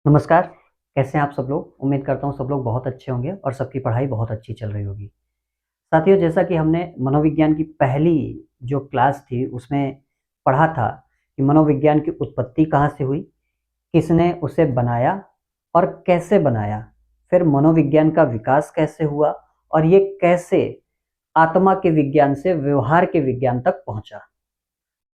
नमस्कार। कैसे हैं आप सब लोग? उम्मीद करता हूँ सब लोग बहुत अच्छे होंगे और सबकी पढ़ाई बहुत अच्छी चल रही होगी। साथियों, जैसा कि हमने मनोविज्ञान की पहली जो क्लास थी उसमें पढ़ा था कि मनोविज्ञान की उत्पत्ति कहाँ से हुई, किसने उसे बनाया और कैसे बनाया, फिर मनोविज्ञान का विकास कैसे हुआ और ये कैसे आत्मा के विज्ञान से व्यवहार के विज्ञान तक पहुंचा।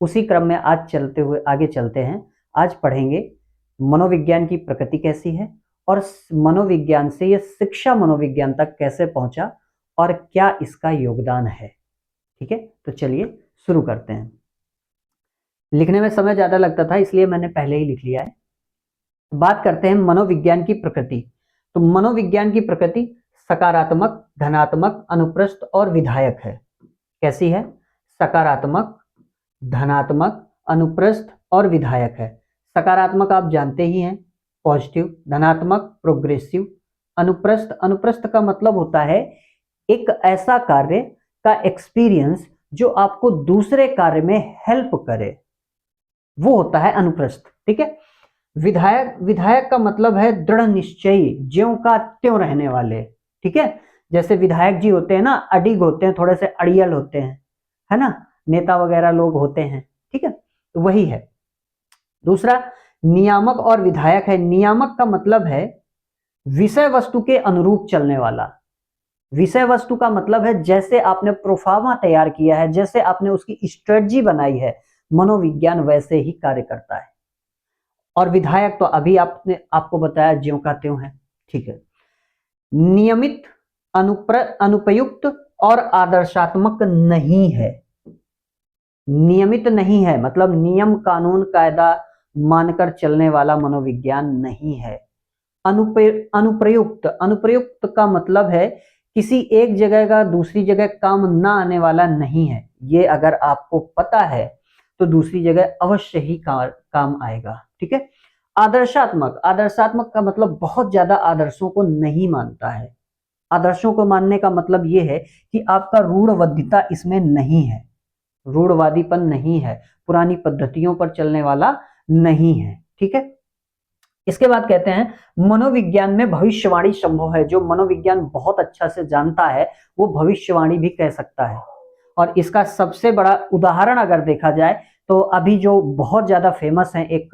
उसी क्रम में आज चलते हुए आगे चलते हैं। आज पढ़ेंगे मनोविज्ञान की प्रकृति कैसी है और मनोविज्ञान से ये शिक्षा मनोविज्ञान तक कैसे पहुंचा और क्या इसका योगदान है। ठीक है, तो चलिए शुरू करते हैं। लिखने में समय ज्यादा लगता था इसलिए मैंने पहले ही लिख लिया है। बात करते हैं मनोविज्ञान की प्रकृति। तो मनोविज्ञान की प्रकृति सकारात्मक, धनात्मक, अनुप्रस्थ और विधायक है। कैसी है? सकारात्मक, धनात्मक, अनुप्रस्थ और विधायक है। सकारात्मक आप जानते ही हैं, पॉजिटिव। धनात्मक, प्रोग्रेसिव। अनुप्रस्थ, अनुप्रस्थ का मतलब होता है एक ऐसा कार्य का एक्सपीरियंस जो आपको दूसरे कार्य में हेल्प करे, वो होता है अनुप्रस्थ। ठीक है। विधायक, विधायक का मतलब है दृढ़ निश्चयी, ज्यों का त्यों रहने वाले। ठीक है। जैसे विधायक जी होते हैं ना, अडिग होते हैं, थोड़े से अड़ियल होते हैं, है ना, नेता वगैरह लोग होते हैं। ठीक है, तो वही है। दूसरा नियामक और विधायक है। नियामक का मतलब है विषय वस्तु के अनुरूप चलने वाला। विषय वस्तु का मतलब है जैसे आपने प्रोफार्मा तैयार किया है, जैसे आपने उसकी स्ट्रेटजी बनाई है, मनोविज्ञान वैसे ही कार्य करता है। और विधायक तो अभी आपने आपको बताया ज्यों का त्यों है। ठीक है। नियमित, अनुपयुक्त और आदर्शात्मक नहीं है। नियमित नहीं है मतलब नियम, कानून, कायदा मानकर चलने वाला मनोविज्ञान नहीं है। अनुप्रयुक्त, अनुप्रयुक्त का मतलब है किसी एक जगह का दूसरी जगह काम ना आने वाला नहीं है। ये अगर आपको पता है तो दूसरी जगह अवश्य ही काम आएगा। ठीक है। आदर्शात्मक, आदर्शात्मक का मतलब बहुत ज्यादा आदर्शों को नहीं मानता है। आदर्शों को मानने का मतलब ये है कि आपका रूढ़वद्धिता इसमें नहीं है, रूढ़वादीपन नहीं है, पुरानी पद्धतियों पर चलने वाला नहीं है। ठीक है। इसके बाद कहते हैं मनोविज्ञान में भविष्यवाणी संभव है। जो मनोविज्ञान बहुत अच्छा से जानता है वो भविष्यवाणी भी कह सकता है। और इसका सबसे बड़ा उदाहरण अगर देखा जाए तो अभी जो बहुत ज्यादा फेमस है, एक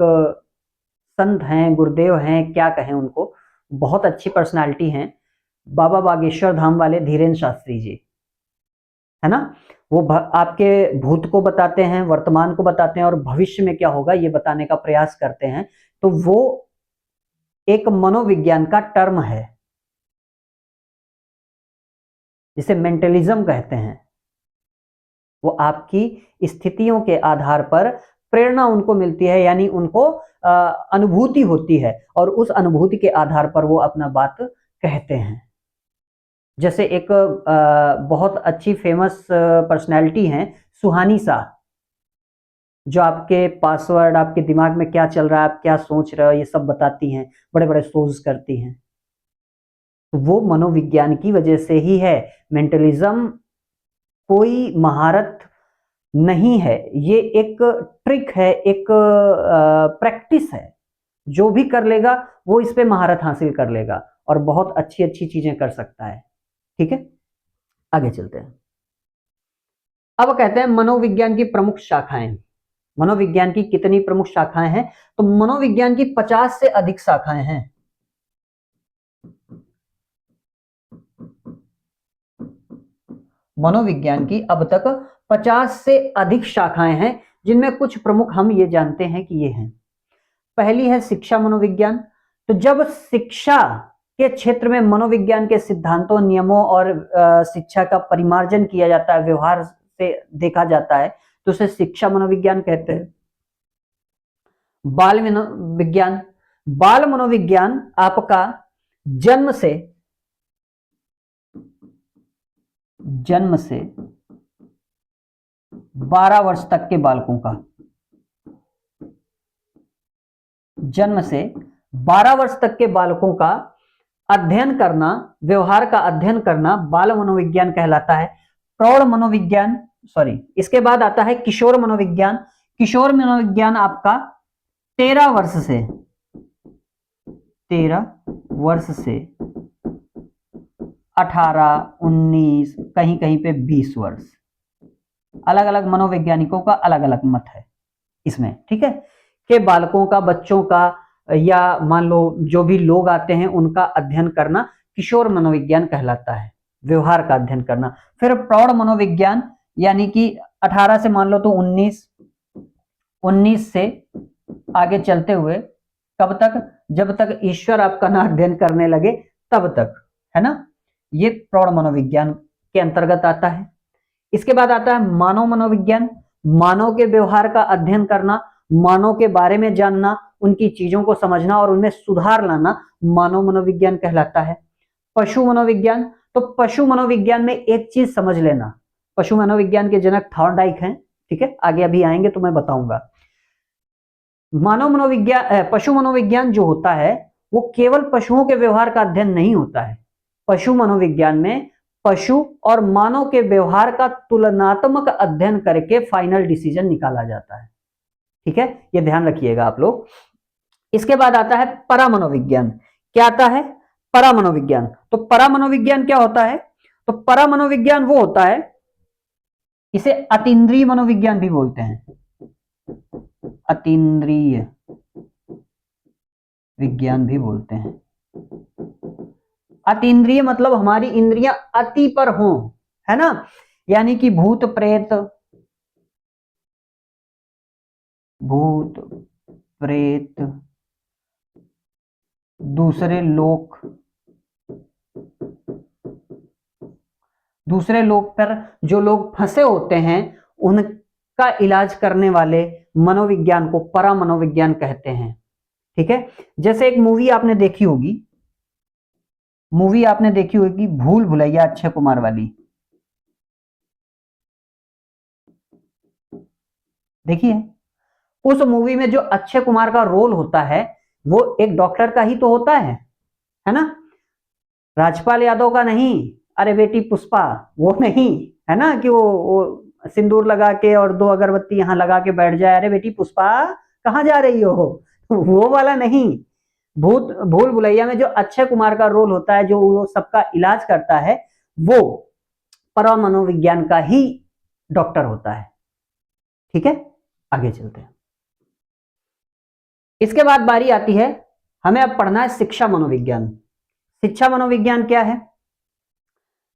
संत हैं, गुरुदेव हैं, क्या कहें उनको, बहुत अच्छी पर्सनालिटी हैं, बाबा बागेश्वर धाम वाले धीरेन्द्र शास्त्री जी, है ना। वो आपके भूत को बताते हैं, वर्तमान को बताते हैं और भविष्य में क्या होगा ये बताने का प्रयास करते हैं। तो वो एक मनोविज्ञान का टर्म है जिसे मेंटलिज्म कहते हैं। वो आपकी स्थितियों के आधार पर प्रेरणा उनको मिलती है, यानी उनको अनुभूति होती है और उस अनुभूति के आधार पर वो अपना बात कहते हैं। जैसे एक बहुत अच्छी फेमस पर्सनैलिटी हैं, सुहानी शाह, जो आपके पासवर्ड, आपके दिमाग में क्या चल रहा है, आप क्या सोच रहे हो, ये सब बताती हैं, बड़े बड़े शोज करती हैं। तो वो मनोविज्ञान की वजह से ही है। मेंटलिज्म कोई महारत नहीं है, ये एक ट्रिक है, एक प्रैक्टिस है। जो भी कर लेगा वो इस पे महारत हासिल कर लेगा और बहुत अच्छी अच्छी चीजें कर सकता है। ठीक है, आगे चलते हैं। अब कहते हैं मनोविज्ञान की प्रमुख शाखाएं। मनोविज्ञान की कितनी प्रमुख शाखाएं हैं? तो मनोविज्ञान की 50 से अधिक शाखाएं हैं। मनोविज्ञान की अब तक 50 से अधिक शाखाएं हैं, जिनमें कुछ प्रमुख हम ये जानते हैं कि ये हैं। पहली है शिक्षा मनोविज्ञान। तो जब शिक्षा के क्षेत्र में मनोविज्ञान के सिद्धांतों, नियमों और शिक्षा का परिमार्जन किया जाता है, व्यवहार से देखा जाता है, तो उसे शिक्षा मनोविज्ञान कहते हैं। बाल मनोविज्ञान, बाल मनोविज्ञान आपका जन्म से, जन्म से 12 वर्ष तक के बालकों का, जन्म से 12 वर्ष तक के बालकों का अध्ययन करना, व्यवहार का अध्ययन करना बाल मनोविज्ञान कहलाता है। प्रौढ़ मनोविज्ञान, सॉरी, इसके बाद आता है किशोर मनोविज्ञान। किशोर मनोविज्ञान आपका 13 वर्ष से 13 वर्ष से 18, 19, कहीं कहीं पे 20 वर्ष। अलग अलग मनोवैज्ञानिकों का अलग अलग मत है इसमें, ठीक है, कि बालकों का, बच्चों का, या मान लो जो भी लोग आते हैं उनका अध्ययन करना किशोर मनोविज्ञान कहलाता है, व्यवहार का अध्ययन करना। फिर प्रौढ़ मनोविज्ञान, यानी कि 18 से मान लो तो 19, 19 से आगे चलते हुए कब तक, जब तक ईश्वर आपका ना अध्ययन करने लगे तब तक, है ना, ये प्रौढ़ मनोविज्ञान के अंतर्गत आता है। इसके बाद आता है मानव मनोविज्ञान, मानव के व्यवहार का अध्ययन करना, मानव के बारे में जानना, उनकी चीजों को समझना और उनमें सुधार लाना मानव मनोविज्ञान कहलाता है। पशु मनोविज्ञान, तो पशु मनोविज्ञान में एक चीज समझ लेना, पशु मनोविज्ञान के जनक थॉर्नडाइक हैं, ठीक है, आगे अभी आएंगे तो मैं बताऊंगा। मानव मनोविज्ञान, पशु मनोविज्ञान जो होता है वो केवल पशुओं के व्यवहार का अध्ययन नहीं होता है। पशु मनोविज्ञान में पशु और मानव के व्यवहार का तुलनात्मक अध्ययन करके फाइनल डिसीजन निकाला जाता है, ठीक है, ये ध्यान रखिएगा आप लोग। इसके बाद आता है परामनोविज्ञान। क्या आता है? परामनोविज्ञान। तो परामनोविज्ञान क्या होता है? तो परामनोविज्ञान वो होता है, इसे अतीन्द्रिय मनोविज्ञान भी बोलते हैं, अतीन्द्रिय विज्ञान भी बोलते हैं। अतीन्द्रिय मतलब हमारी इंद्रियां अति पर हों, है ना, यानी कि भूत प्रेत, भूत प्रेत, दूसरे लोक, दूसरे लोक पर जो लोग फंसे होते हैं उनका इलाज करने वाले मनोविज्ञान को परा मनोविज्ञान कहते हैं, ठीक है। जैसे एक मूवी आपने देखी होगी, मूवी आपने देखी होगी भूल भुलैया, अक्षय कुमार वाली, देखिए। उस मूवी में जो अक्षय कुमार का रोल होता है वो एक डॉक्टर का ही तो होता है ना, राजपाल यादव का नहीं, अरे बेटी पुष्पा, वो नहीं, है ना, कि वो सिंदूर लगा के और 2 अगरबत्ती यहां लगा के बैठ जाए, अरे बेटी पुष्पा कहां जा रही हो, वो वाला नहीं। भूल भुलैया में जो अक्षय कुमार का रोल होता है, जो वो सबका इलाज करता है, वो परामनोविज्ञान का ही डॉक्टर होता है, ठीक है। आगे चलते हैं। इसके बाद बारी आती है, हमें अब पढ़ना है शिक्षा मनोविज्ञान। शिक्षा मनोविज्ञान क्या है?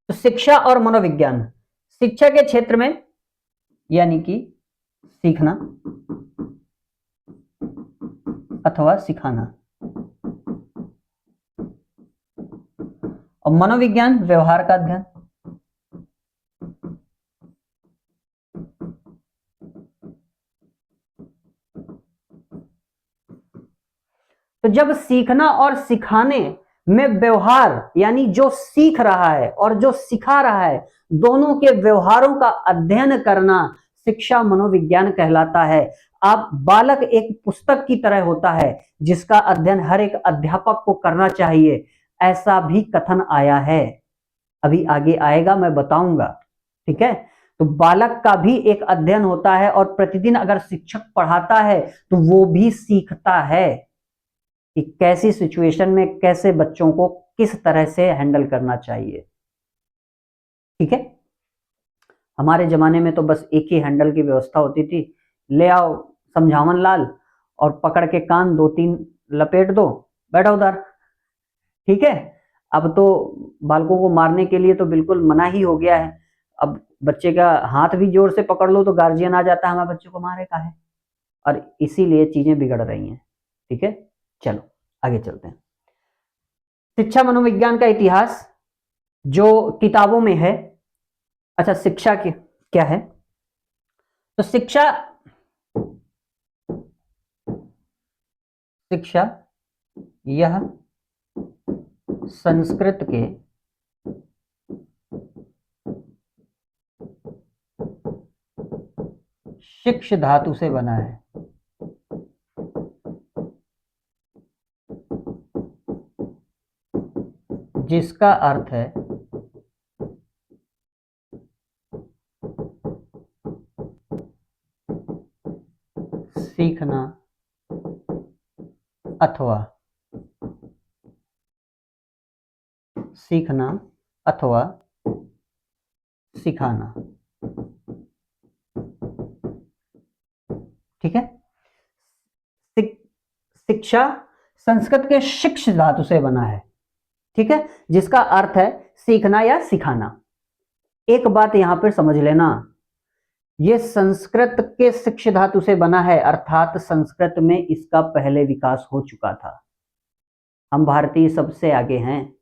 तो शिक्षा और मनोविज्ञान, शिक्षा के क्षेत्र में, यानी कि सीखना अथवा सिखाना, और मनोविज्ञान व्यवहार का अध्ययन। तो जब सीखना और सिखाने में व्यवहार, यानी जो सीख रहा है और जो सिखा रहा है, दोनों के व्यवहारों का अध्ययन करना शिक्षा मनोविज्ञान कहलाता है। आप बालक एक पुस्तक की तरह होता है जिसका अध्ययन हर एक अध्यापक को करना चाहिए, ऐसा भी कथन आया है, अभी आगे आएगा मैं बताऊंगा, ठीक है। तो बालक का भी एक अध्ययन होता है और प्रतिदिन अगर शिक्षक पढ़ाता है तो वो भी सीखता है कि कैसी सिचुएशन में कैसे बच्चों को किस तरह से हैंडल करना चाहिए, ठीक है। हमारे जमाने में तो बस एक ही हैंडल की व्यवस्था होती थी, ले आओ समझावन लाल और पकड़ के कान 2-3 लपेट दो, बैठो उधर, ठीक है। अब तो बालकों को मारने के लिए तो बिल्कुल मना ही हो गया है। अब बच्चे का हाथ भी जोर से पकड़ लो तो गार्जियन आ जाता है, हमारे बच्चे को मारे का है, और इसीलिए चीजें बिगड़ रही हैं, ठीक है। चलो आगे चलते हैं। शिक्षा मनोविज्ञान का इतिहास जो किताबों में है। अच्छा, शिक्षा की क्या है? तो शिक्षा, शिक्षा यह संस्कृत के शिक्ष धातु से बना है, जिसका अर्थ है सीखना अथवा सीखना अथवा सिखाना। ठीक है, शिक्षा संस्कृत के शिक्ष धातु से बना है। ठीक है, जिसका अर्थ है सीखना या सिखाना। एक बात यहां पर समझ लेना, यह संस्कृत के शिक्ष धातु से बना है, अर्थात संस्कृत में इसका पहले विकास हो चुका था। हम भारतीय सबसे आगे हैं।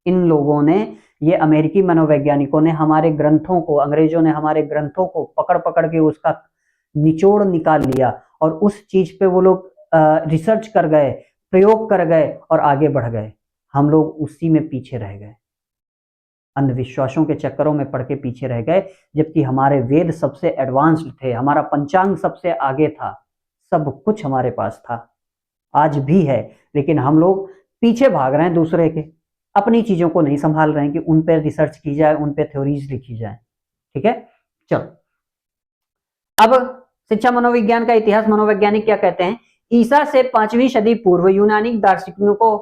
इन लोगों ने, ये अमेरिकी मनोवैज्ञानिकों ने हमारे ग्रंथों को, अंग्रेजों ने हमारे ग्रंथों को पकड़ पकड़ के उसका निचोड़ निकाल लिया और उस चीज पे वो लोग रिसर्च कर गए, प्रयोग कर गए और आगे बढ़ गए। हम लोग उसी में पीछे रह गए, अंधविश्वासों के चक्करों में पड़ के पीछे रह गए, जबकि हमारे वेद सबसे एडवांस्ड थे, हमारा पंचांग सबसे आगे था, सब कुछ हमारे पास था, आज भी है। लेकिन हम लोग पीछे भाग रहे हैं दूसरे के, अपनी चीजों को नहीं संभाल रहे हैं कि उन पे रिसर्च की जाए, उन पे थ्योरीज लिखी जाए। ठीक है, चलो अब शिक्षा मनोविज्ञान का इतिहास। मनोवैज्ञानिक क्या कहते हैं, ईसा से 5वीं सदी पूर्व यूनानी दार्शनिकों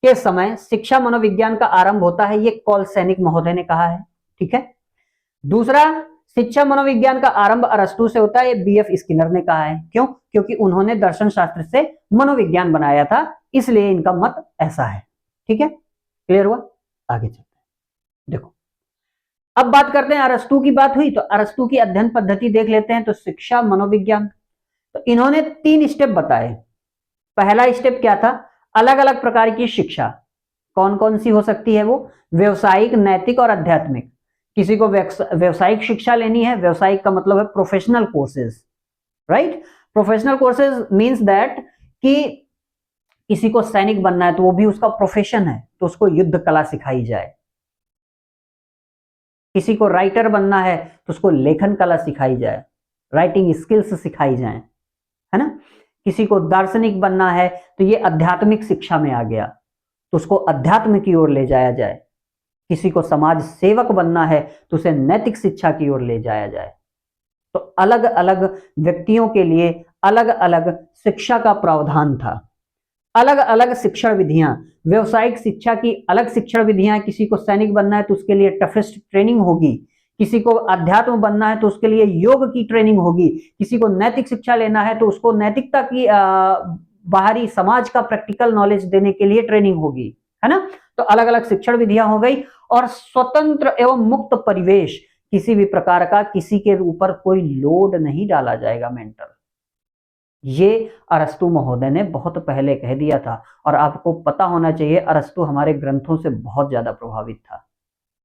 के समय शिक्षा मनोविज्ञान का आरंभ होता है, ये कोलसैनिक महोदय ने कहा है। ठीक है, दूसरा, शिक्षा मनोविज्ञान का आरंभ अरस्तु से होता है, ये बीएफ स्किनर ने कहा है। क्यों? क्योंकि उन्होंने दर्शन शास्त्र से मनोविज्ञान बनाया था, इसलिए इनका मत ऐसा है। ठीक है, क्लियर हुआ? आगे चलते हैं। देखो, अब बात करते हैं, अरस्तु की बात हुई तो अरस्तु की अध्ययन पद्धति देख लेते हैं। तो शिक्षा मनोविज्ञान, तो इन्होंने 3 स्टेप बताए। पहला स्टेप क्या था, अलग अलग प्रकार की शिक्षा कौन कौन सी हो सकती है, वो व्यवसायिक, नैतिक और आध्यात्मिक। किसी को व्यवसायिक शिक्षा लेनी है, व्यवसायिक का मतलब है professional courses, right. Professional courses means that कि किसी को सैनिक बनना है तो वो भी उसका प्रोफेशन है, तो उसको युद्ध कला सिखाई जाए। किसी को राइटर बनना है तो उसको लेखन कला सिखाई जाए, राइटिंग स्किल्स सिखाई जाए, है ना। किसी को दार्शनिक बनना है तो ये आध्यात्मिक शिक्षा में आ गया, तो उसको अध्यात्म की ओर ले जाया जाए। किसी को समाज सेवक बनना है तो उसे नैतिक शिक्षा की ओर ले जाया जाए। तो अलग अलग व्यक्तियों के लिए अलग अलग शिक्षा का प्रावधान था, अलग अलग शिक्षण विधियां। व्यवसायिक शिक्षा की अलग शिक्षण विधियां, किसी को सैनिक बनना है तो उसके लिए टफेस्ट ट्रेनिंग होगी, किसी को अध्यात्म बनना है तो उसके लिए योग की ट्रेनिंग होगी, किसी को नैतिक शिक्षा लेना है तो उसको नैतिकता की बाहरी समाज का प्रैक्टिकल नॉलेज देने के लिए ट्रेनिंग होगी, है ना। तो अलग अलग शिक्षण विधियां हो गई, और स्वतंत्र एवं मुक्त परिवेश, किसी भी प्रकार का किसी के ऊपर कोई लोड नहीं डाला जाएगा मेंटल। ये अरस्तु महोदय ने बहुत पहले कह दिया था, और आपको पता होना चाहिए अरस्तु हमारे ग्रंथों से बहुत ज्यादा प्रभावित था,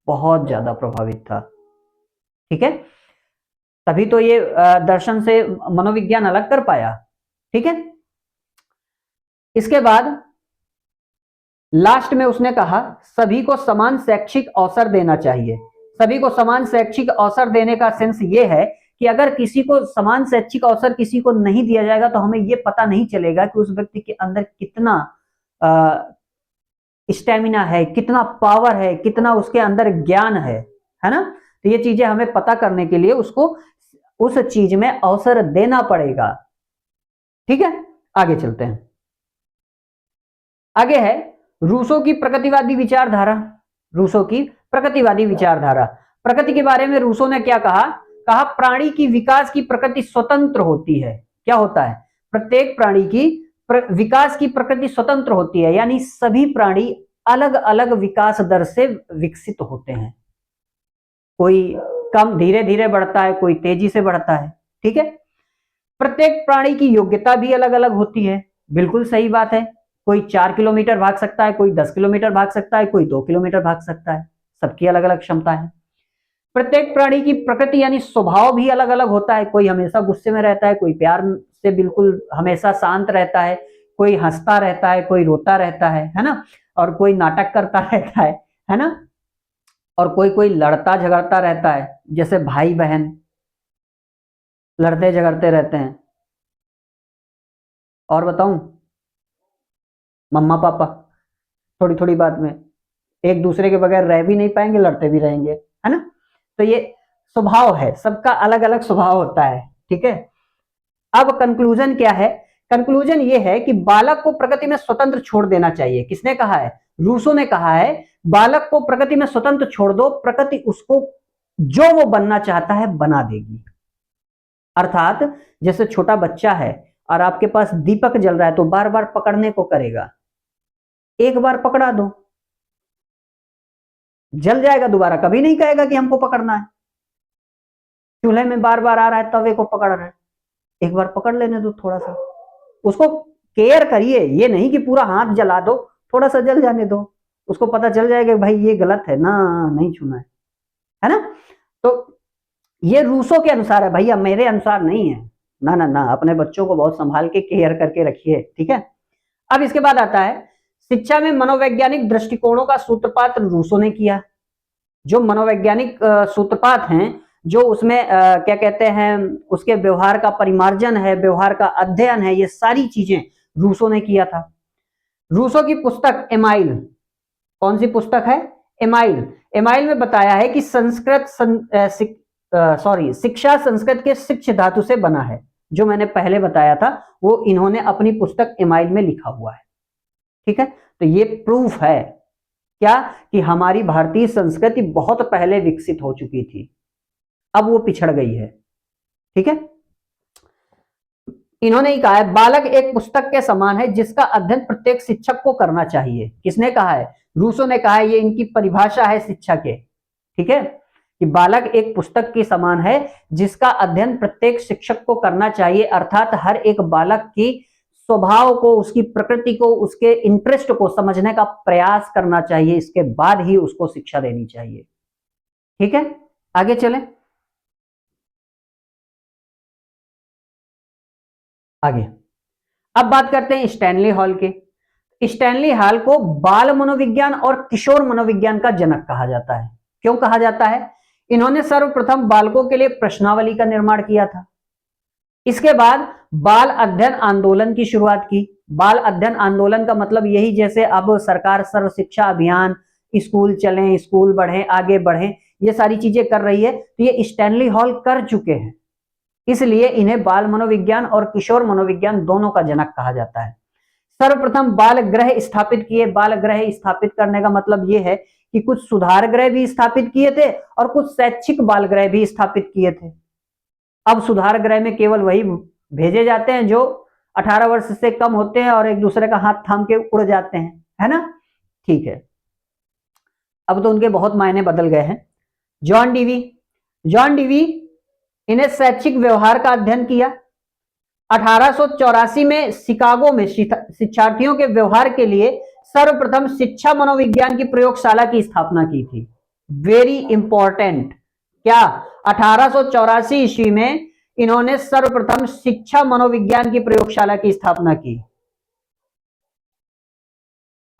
बहुत ज्यादा प्रभावित था। ठीक है, तभी तो ये दर्शन से मनोविज्ञान अलग कर पाया। ठीक है, इसके बाद लास्ट में उसने कहा सभी को समान शैक्षिक अवसर देना चाहिए। सभी को समान शैक्षिक अवसर देने का सेंस ये है कि अगर किसी को समान शैक्षिक अवसर किसी को नहीं दिया जाएगा तो हमें ये पता नहीं चलेगा कि उस व्यक्ति के अंदर कितना स्टेमिना है, कितना पावर है, कितना उसके अंदर ज्ञान है ना। तो ये चीजें हमें पता करने के लिए उसको उस चीज में अवसर देना पड़ेगा। ठीक है, आगे चलते हैं। आगे है रूसो की प्रगतिवादी विचारधारा। रूसो की प्रगतिवादी विचारधारा, प्रकृति के बारे में रूसो ने क्या कहा, कहा प्राणी की विकास की प्रकृति स्वतंत्र होती है। क्या होता है, प्रत्येक प्राणी की विकास की प्रकृति स्वतंत्र होती है, यानी सभी प्राणी अलग अलग विकास दर से विकसित होते हैं। कोई कम धीरे धीरे बढ़ता है, कोई तेजी से बढ़ता है। ठीक है, प्रत्येक प्राणी की योग्यता भी अलग अलग होती है। बिल्कुल सही बात है, कोई 4 किलोमीटर भाग सकता है, कोई 10 किलोमीटर भाग सकता है, कोई 2 किलोमीटर भाग सकता है, सबकी अलग अलग क्षमता है। प्रत्येक प्राणी की प्रकृति यानी स्वभाव भी अलग अलग होता है, कोई हमेशा गुस्से में रहता है, कोई प्यार से बिल्कुल हमेशा शांत रहता है, कोई हंसता रहता है, कोई रोता रहता है ना, और कोई नाटक करता रहता है ना, और कोई कोई लड़ता झगड़ता रहता है, जैसे भाई बहन लड़ते झगड़ते रहते हैं। और बताऊं, मम्मा पापा थोड़ी थोड़ी बात में एक दूसरे के बगैर रह भी नहीं पाएंगे, लड़ते भी रहेंगे, है ना। तो ये स्वभाव है, सबका अलग अलग स्वभाव होता है। ठीक है, अब कंक्लूजन क्या है, कंक्लूजन ये है कि बालक को प्रकृति में स्वतंत्र छोड़ देना चाहिए। किसने कहा है, रूसो ने कहा है बालक को प्रकृति में स्वतंत्र छोड़ दो, प्रकृति उसको जो वो बनना चाहता है बना देगी। अर्थात जैसे छोटा बच्चा है और आपके पास दीपक जल रहा है तो बार बार पकड़ने को करेगा, एक बार पकड़ा दो जल जाएगा, दोबारा कभी नहीं कहेगा कि हमको पकड़ना है। चूल्हे में बार बार आ रहा है, तवे को पकड़ रहा है, एक बार पकड़ लेने दो, थोड़ा सा उसको केयर करिए, ये नहीं कि पूरा हाथ जला दो, थोड़ा सा जल जाने दो, उसको पता चल जाएगा भाई ये गलत है ना, नहीं छूना है ना। तो ये रूसों के अनुसार है भैया, मेरे अनुसार नहीं है। ना ना ना, अपने बच्चों को बहुत संभाल के केयर करके रखिए, ठीक है। अब इसके बाद आता है शिक्षा में मनोवैज्ञानिक दृष्टिकोणों का सूत्रपात रूसों ने किया। जो मनोवैज्ञानिक सूत्रपात हैं, जो उसमें क्या कहते हैं, उसके व्यवहार का परिमार्जन है, व्यवहार का अध्ययन है, ये सारी चीजें रूसों ने किया था। रूसों की पुस्तक एमाइल, कौन सी पुस्तक है, एमाइल। एमाइल में बताया है कि शिक्षा संस्कृत के शिक्ष धातु से बना है, जो मैंने पहले बताया था वो इन्होंने अपनी पुस्तक एमाइल में लिखा हुआ है, ठीक है। तो ये प्रूफ है क्या कि हमारी भारतीय संस्कृति बहुत पहले विकसित हो चुकी थी, अब वो पिछड़ गई है, ठीक है। इन्होंने ही कहा है बालक एक पुस्तक के समान है जिसका अध्ययन प्रत्येक शिक्षक को करना चाहिए। किसने कहा है, रूसों ने कहा है, ये इनकी परिभाषा है शिक्षा के, ठीक है, कि बालक एक पुस्तक के समान है जिसका अध्ययन प्रत्येक शिक्षक को करना चाहिए। अर्थात हर एक बालक की स्वभाव को, उसकी प्रकृति को, उसके इंटरेस्ट को समझने का प्रयास करना चाहिए, इसके बाद ही उसको शिक्षा देनी चाहिए, ठीक है। आगे चलें, आगे अब बात करते हैं स्टैनली हॉल के। स्टैनली हॉल को बाल मनोविज्ञान और किशोर मनोविज्ञान का जनक कहा जाता है। क्यों कहा जाता है, इन्होंने सर्वप्रथम बालकों के लिए प्रश्नावली का निर्माण किया था। इसके बाद बाल अध्ययन आंदोलन की शुरुआत की। बाल अध्ययन आंदोलन का मतलब यही, जैसे अब सरकार सर्व शिक्षा अभियान, स्कूल चलें, स्कूल बढ़े, आगे बढ़े, ये सारी चीजें कर रही है, तो ये स्टैनली हॉल कर चुके हैं, इसलिए इन्हें बाल मनोविज्ञान और किशोर मनोविज्ञान दोनों का जनक कहा जाता है। सर्वप्रथम बाल गृह स्थापित किए। बाल गृह स्थापित करने का मतलब यह है कि कुछ सुधार गृह भी स्थापित किए थे और कुछ शैक्षिक बाल गृह भी स्थापित किए थे। अब सुधार गृह में केवल वही भेजे जाते हैं जो 18 वर्ष से कम होते हैं और एक दूसरे का हाथ थाम के उड़ जाते हैं, है ना, ठीक है। अब तो उनके बहुत मायने बदल गए हैं। जॉन डीवी, जॉन डीवी इन्हें शैक्षिक व्यवहार का अध्ययन किया। 1884 में शिकागो में शिक्षार्थियों के व्यवहार के लिए सर्वप्रथम शिक्षा मनोविज्ञान की प्रयोगशाला की स्थापना की थी। वेरी इंपॉर्टेंट, क्या 1884 ईस्वी में इन्होंने सर्वप्रथम शिक्षा मनोविज्ञान की प्रयोगशाला की स्थापना की।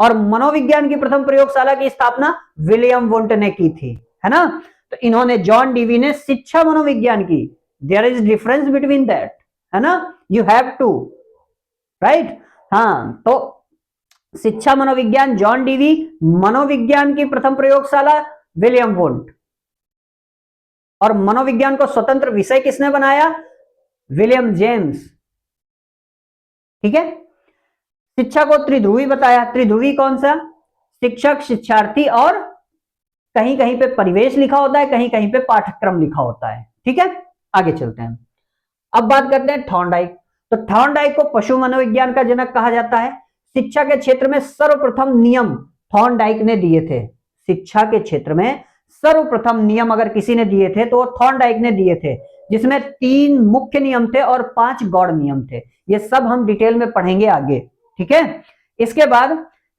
और मनोविज्ञान की प्रथम प्रयोगशाला की स्थापना विलियम वुंट ने की थी, है ना। तो इन्होंने, जॉन डीवी ने शिक्षा मनोविज्ञान की, there is difference between that, है ना, यू हैव टू, राइट। हाँ, तो शिक्षा मनोविज्ञान जॉन डीवी, मनोविज्ञान की प्रथम प्रयोगशाला विलियम वुंट। और मनोविज्ञान को स्वतंत्र विषय किसने बनाया, विलियम जेम्स, ठीक है। शिक्षा को त्रिध्रुवी बताया। त्रिध्रुवी कौन सा, शिक्षक, शिक्षार्थी और कहीं कहीं पे परिवेश लिखा होता है, कहीं कहीं पे पाठ्यक्रम लिखा होता है, ठीक है। आगे चलते हैं, अब बात करते हैं थॉर्नडाइक। तो थॉर्नडाइक को पशु मनोविज्ञान का जनक कहा जाता है। शिक्षा के क्षेत्र में सर्वप्रथम नियम थॉर्नडाइक ने दिए थे। शिक्षा के क्षेत्र में सर्वप्रथम नियम अगर किसी ने दिए थे तो वो थॉर्नडाइक ने दिए थे, जिसमें 3 मुख्य नियम थे और 5 गौड़ नियम थे। ये सब हम डिटेल में पढ़ेंगे आगे, ठीक है। इसके बाद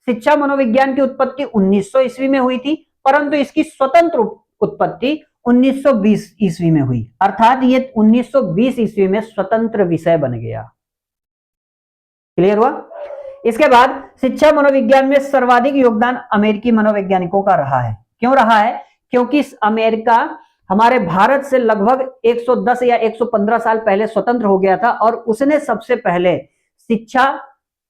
शिक्षा मनोविज्ञान की उत्पत्ति 1900 ईस्वी में हुई थी, परंतु इसकी स्वतंत्र उत्पत्ति 1920 ईस्वी में हुई। अर्थात ये 1920 ईस्वी में स्वतंत्र विषय बन गया। क्लियर हुआ। इसके बाद शिक्षा मनोविज्ञान में सर्वाधिक योगदान अमेरिकी मनोवैज्ञानिकों का रहा है। क्यों रहा है, क्योंकि अमेरिका हमारे भारत से लगभग 110 या 115 साल पहले स्वतंत्र हो गया था और उसने सबसे पहले शिक्षा,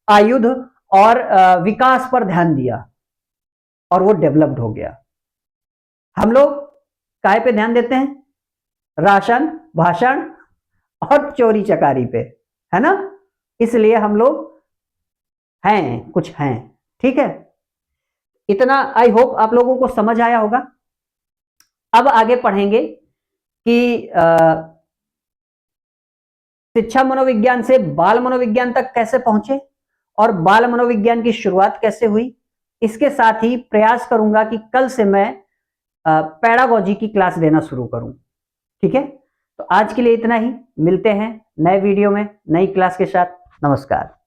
आयुध और विकास पर ध्यान दिया और वो डेवलप्ड हो गया। हम लोग काय पे ध्यान देते हैं, राशन, भाषण और चोरी चकारी पे, है ना। इसलिए हम लोग हैं, कुछ हैं, ठीक है। इतना आई होप आप लोगों को समझ आया होगा। अब आगे पढ़ेंगे कि शिक्षा मनोविज्ञान से बाल मनोविज्ञान तक कैसे पहुंचे और बाल मनोविज्ञान की शुरुआत कैसे हुई। इसके साथ ही प्रयास करूंगा कि कल से मैं पैडागोजी की क्लास देना शुरू करूं। ठीक है, तो आज के लिए इतना ही। मिलते हैं नए वीडियो में नई क्लास के साथ। नमस्कार।